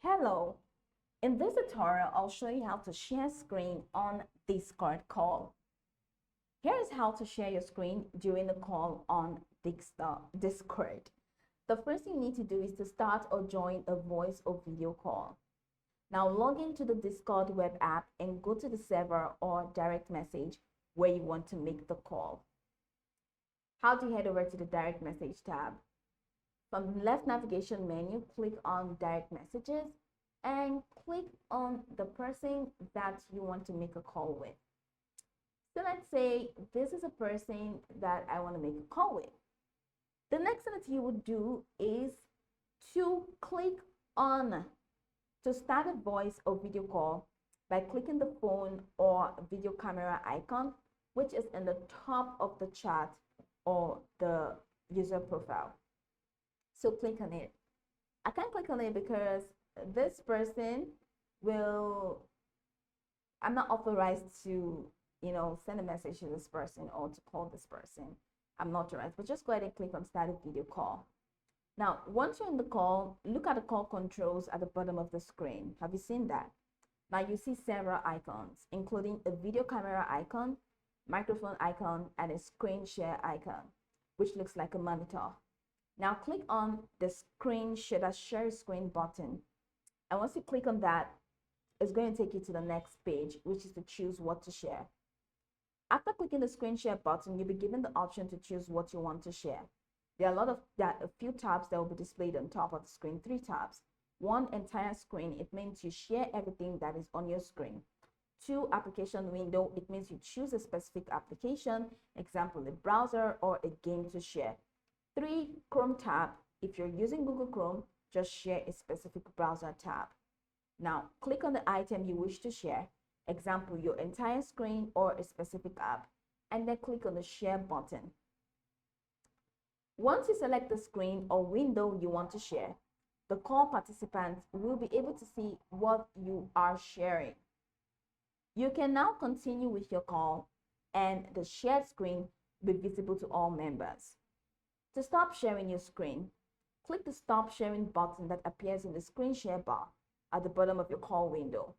Hello, in this tutorial, I'll show you how to share screen on Discord call. Here is how to share your screen during the call on Discord. The first thing you need to do is to start or join a voice or video call. Now log into the Discord web app and go to the server or direct message where you want to make the call. How do you head over to the direct message tab? From the left navigation menu, click on direct messages and click on the person that you want to make a call with. So let's say this is a person that I want to make a call with. The next thing that you would do is to click on to start a voice or video call by clicking the phone or video camera icon, which is in the top of the chat or the user profile. So click on it. I can't click on it because this person I'm not authorized to, send a message to this person or to call this person. I'm not authorized, but just go ahead and click on start a video call. Now, once you're in the call, look at the call controls at the bottom of the screen. Have you seen that? Now you see several icons, including a video camera icon, microphone icon, and a screen share icon, which looks like a monitor. Now click on the share screen button. And once you click on that, it's going to take you to the next page, which is to choose what to share. After clicking the screen share button, you'll be given the option to choose what you want to share. There are a few tabs that will be displayed on top of the screen, 3 tabs. 1, entire screen, it means you share everything that is on your screen. 2, application window, it means you choose a specific application, example, a browser or a game to share. 3, Chrome tab, if you're using Google Chrome, just share a specific browser tab. Now, click on the item you wish to share, example, your entire screen or a specific app, and then click on the share button. Once you select the screen or window you want to share, the call participants will be able to see what you are sharing. You can now continue with your call, and the shared screen will be visible to all members. To stop sharing your screen, click the Stop Sharing button that appears in the screen share bar at the bottom of your call window.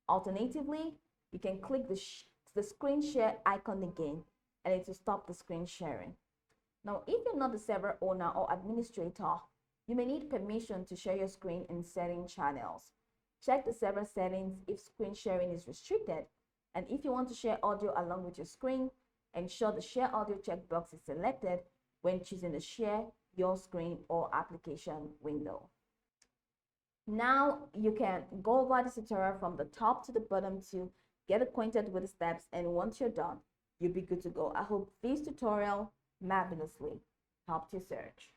Alternatively, you can click the screen share icon again, and it will stop the screen sharing. Now, if you're not the server owner or administrator, you may need permission to share your screen in setting channels. Check the server settings if screen sharing is restricted, and if you want to share audio along with your screen, ensure the Share Audio checkbox is selected when choosing the Share Your Screen or application window. Now you can go over this tutorial from the top to the bottom to get acquainted with the steps, and once you're done, you'll be good to go. I hope this tutorial marvelously helped you search.